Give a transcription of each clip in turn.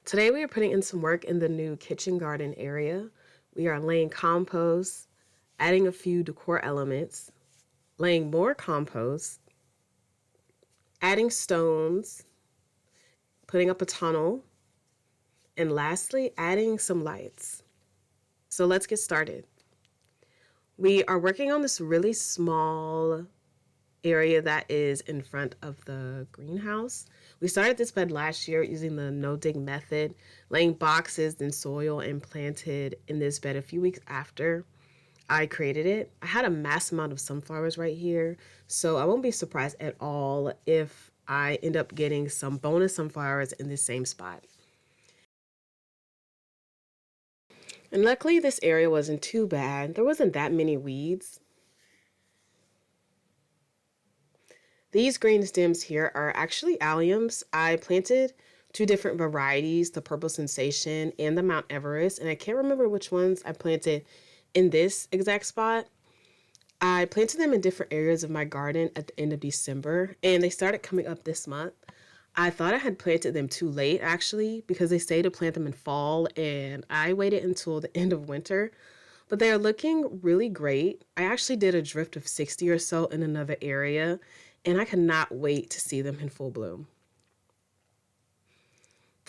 Today we are putting in some work in the new kitchen garden area. We are laying compost, adding a few decor elements, laying more compost, adding stones, putting up a tunnel, and lastly, adding some lights. So let's get started. We are working on this really small area that is in front of the greenhouse. We started this bed last year using the no dig method, laying boxes in soil and planted in this bed a few weeks after I created it. I had a mass amount of sunflowers right here, so I won't be surprised at all if I end up getting some bonus sunflowers in this same spot. And luckily this area wasn't too bad. There wasn't that many weeds. These green stems here are actually alliums. I planted two different varieties, the Purple Sensation and the Mount Everest, and I can't remember which ones I planted in this exact spot. I planted them in different areas of my garden at the end of December, and they started coming up this month. I thought I had planted them too late actually because they say to plant them in fall, and I waited until the end of winter. But they are looking really great. I actually did a drift of 60 or so in another area, and I cannot wait to see them in full bloom.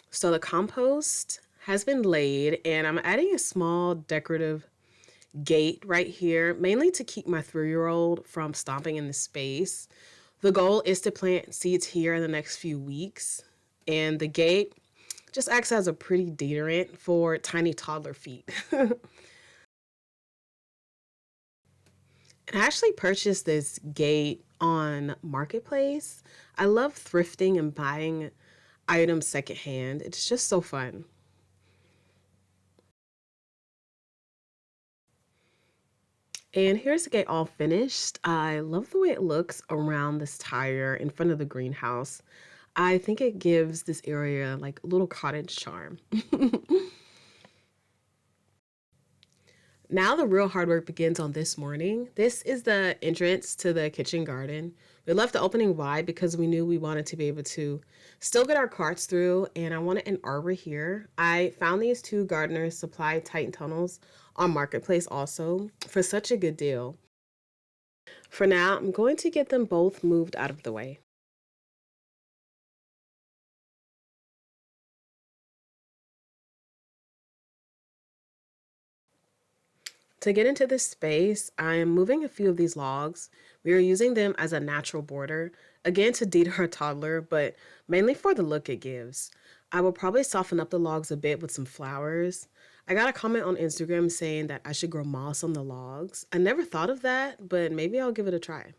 So the compost has been laid, and I'm adding a small decorative gate right here, mainly to keep my 3-year-old from stomping in the space. The goal is to plant seeds here in the next few weeks, and the gate just acts as a pretty deterrent for tiny toddler feet. I actually purchased this gate on Marketplace. I love thrifting and buying items secondhand. It's just so fun. And here's the gate all finished. I love the way it looks around this tire in front of the greenhouse. I think it gives this area like a little cottage charm. Now the real hard work begins on this morning. This is the entrance to the kitchen garden. We left the opening wide because we knew we wanted to be able to still get our carts through, and I wanted an arbor here. I found these two gardeners supply Titan tunnels on Marketplace also for such a good deal. For now, I'm going to get them both moved out of the way. To get into this space, I am moving a few of these logs. We are using them as a natural border, again to deter our toddler, but mainly for the look it gives. I will probably soften up the logs a bit with some flowers. I got a comment on Instagram saying that I should grow moss on the logs. I never thought of that, but maybe I'll give it a try.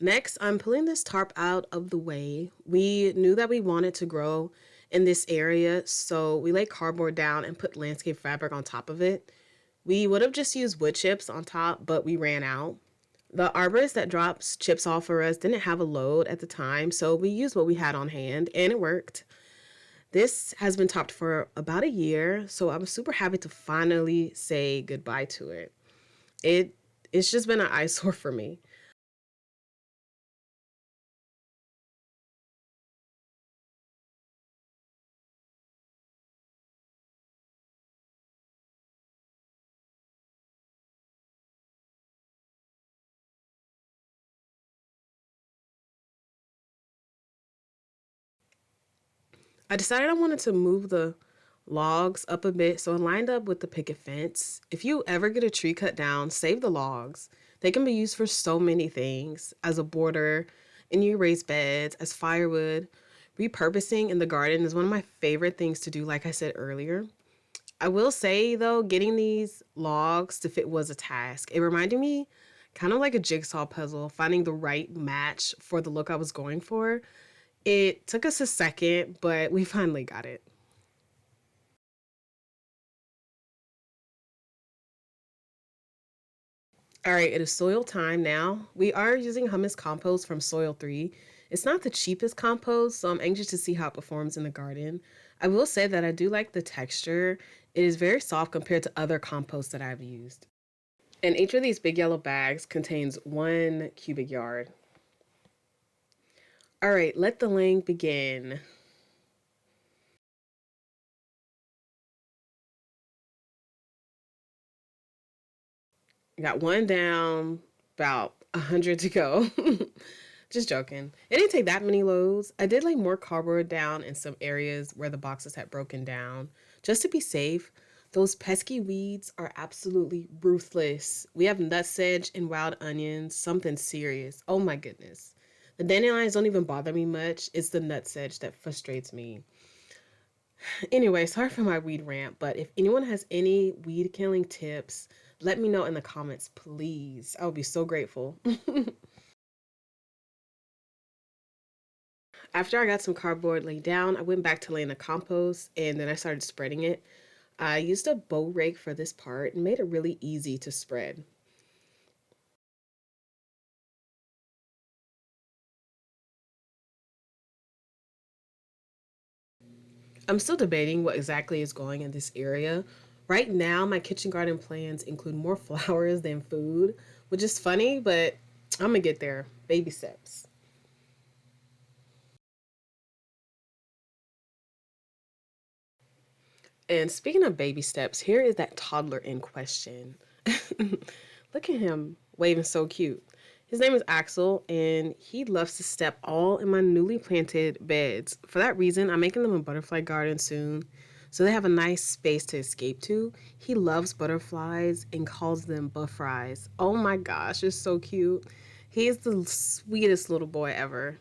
Next, I'm pulling this tarp out of the way. We knew that we wanted to grow in this area, so we laid cardboard down and put landscape fabric on top of it. We would have just used wood chips on top, but we ran out. The arborist that drops chips off for us didn't have a load at the time, so we used what we had on hand, and it worked. This has been topped for about a year, so I was super happy to finally say goodbye to it. It it's just been an eyesore for me. I decided I wanted to move the logs up a bit, so I lined up with the picket fence. If you ever get a tree cut down, save the logs. They can be used for so many things as a border, in your raised beds, as firewood. Repurposing in the garden is one of my favorite things to do, like I said earlier. I will say, though, getting these logs to fit was a task. It reminded me kind of like a jigsaw puzzle, finding the right match for the look I was going for. It took us a second, but we finally got it. All right, it is soil time now. We are using humus compost from Soil 3. It's not the cheapest compost, so I'm anxious to see how it performs in the garden. I will say that I do like the texture. It is very soft compared to other composts that I've used. And each of these big yellow bags contains 1 cubic yard. All right, let the laying begin. Got one down, about 100 to go. Just joking. It didn't take that many loads. I did lay more cardboard down in some areas where the boxes had broken down. Just to be safe, those pesky weeds are absolutely ruthless. We have nutsedge and wild onions, something serious. Oh my goodness. The dandelions don't even bother me much. It's the nutsedge that frustrates me. Anyway, sorry for my weed rant, but if anyone has any weed killing tips, let me know in the comments, please. I would be so grateful. After I got some cardboard laid down, I went back to laying the compost and then I started spreading it. I used a bow rake for this part and made it really easy to spread. I'm still debating what exactly is going in this area. Right now, my kitchen garden plans include more flowers than food, which is funny, but I'm gonna get there. Baby steps. And speaking of baby steps, here is that toddler in question. Look at him waving so cute. His name is Axel, and he loves to step all in my newly planted beds. For that reason, I'm making them a butterfly garden soon, so they have a nice space to escape to. He loves butterflies and calls them buffries. Oh my gosh, it's so cute. He is the sweetest little boy ever.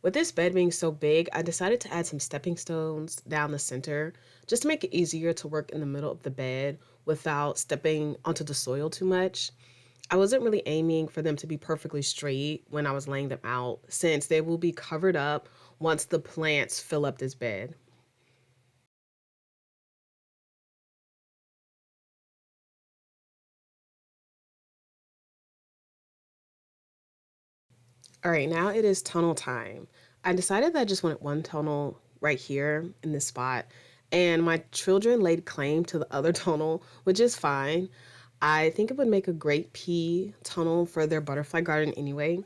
With this bed being so big, I decided to add some stepping stones down the center just to make it easier to work in the middle of the bed without stepping onto the soil too much. I wasn't really aiming for them to be perfectly straight when I was laying them out, since they will be covered up once the plants fill up this bed. All right, now it is tunnel time. I decided that I just wanted one tunnel right here in this spot, and my children laid claim to the other tunnel, which is fine. I think it would make a great pea tunnel for their butterfly garden anyway.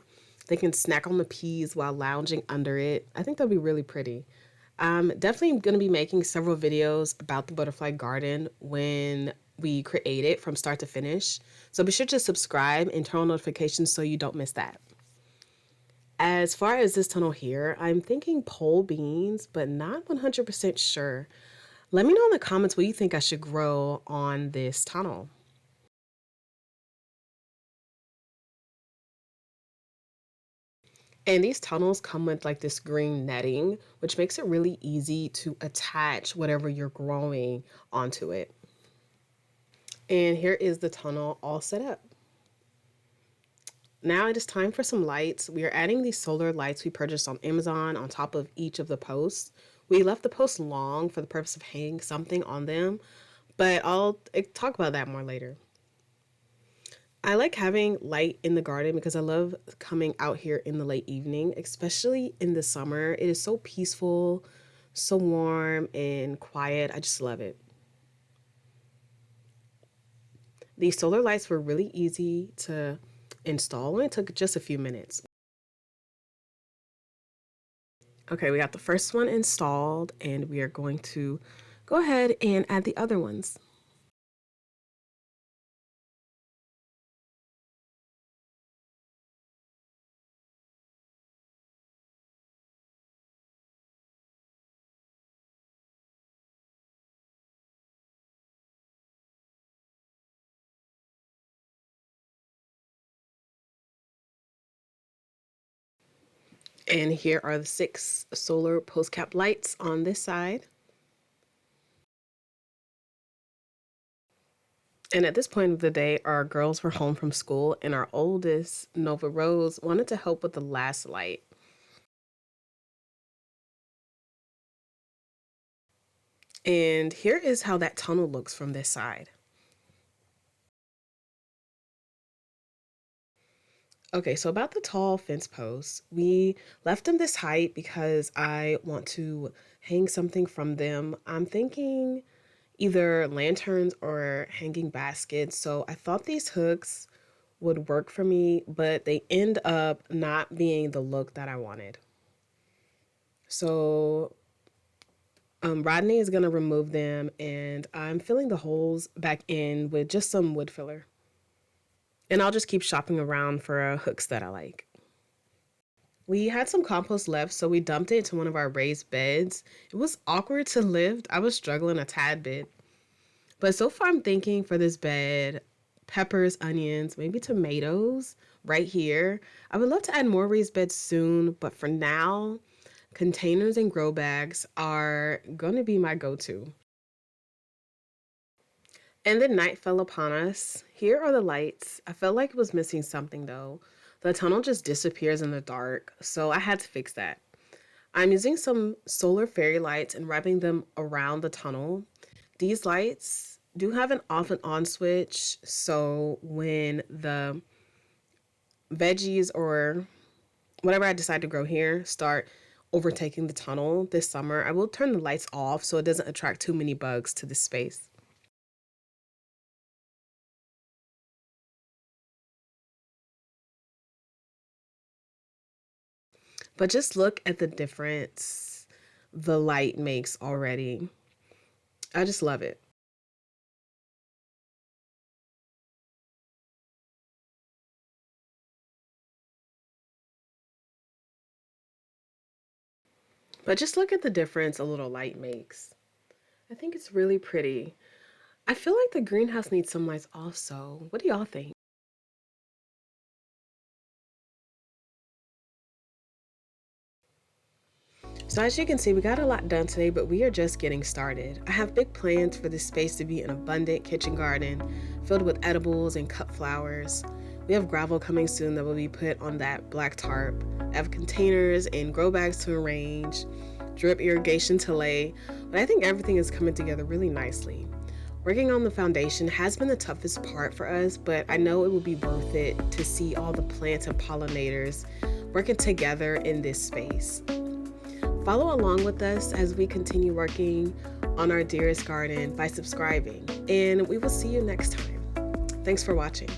They can snack on the peas while lounging under it. I think that'll be really pretty. I'm definitely going to be making several videos about the butterfly garden when we create it from start to finish. So be sure to subscribe and turn on notifications so you don't miss that. As far as this tunnel here, I'm thinking pole beans, but not 100% sure. Let me know in the comments what you think I should grow on this tunnel. And these tunnels come with like this green netting, which makes it really easy to attach whatever you're growing onto it. And here is the tunnel all set up. Now it is time for some lights. We are adding these solar lights we purchased on Amazon on top of each of the posts. We left the posts long for the purpose of hanging something on them, but I'll talk about that more later. I like having light in the garden because I love coming out here in the late evening, especially in the summer. It is so peaceful, so warm and quiet. I just love it. These solar lights were really easy to install and it took just a few minutes. Okay, we got the first one installed and we are going to go ahead and add the other ones. And here are the 6 solar post cap lights on this side. And at this point of the day, our girls were home from school, and our oldest, Nova Rose, wanted to help with the last light. And here is how that tunnel looks from this side. Okay, so about the tall fence posts, we left them this height because I want to hang something from them. I'm thinking either lanterns or hanging baskets. So I thought these hooks would work for me, but they end up not being the look that I wanted. So Rodney is going to remove them, and I'm filling the holes back in with just some wood filler. And I'll just keep shopping around for hooks that I like. We had some compost left, so we dumped it into one of our raised beds. It was awkward to lift. I was struggling a tad bit. But so far, I'm thinking for this bed, peppers, onions, maybe tomatoes right here. I would love to add more raised beds soon, but for now, containers and grow bags are going to be my go-to. And then night fell upon us. Here are the lights. I felt like it was missing something though. The tunnel just disappears in the dark, so I had to fix that. I'm using some solar fairy lights and wrapping them around the tunnel. These lights do have an off and on switch, so when the veggies or whatever I decide to grow here start overtaking the tunnel this summer, I will turn the lights off so it doesn't attract too many bugs to this space. But just look at the difference the light makes already. I just love it. But just look at the difference a little light makes. I think it's really pretty. I feel like the greenhouse needs some lights also. What do y'all think? So as you can see, we got a lot done today, but we are just getting started. I have big plans for this space to be an abundant kitchen garden filled with edibles and cut flowers. We have gravel coming soon that will be put on that black tarp. I have containers and grow bags to arrange, drip irrigation to lay, but I think everything is coming together really nicely. Working on the foundation has been the toughest part for us, but I know it will be worth it to see all the plants and pollinators working together in this space. Follow along with us as we continue working on our Dearest Garden by subscribing, and we will see you next time. Thanks for watching.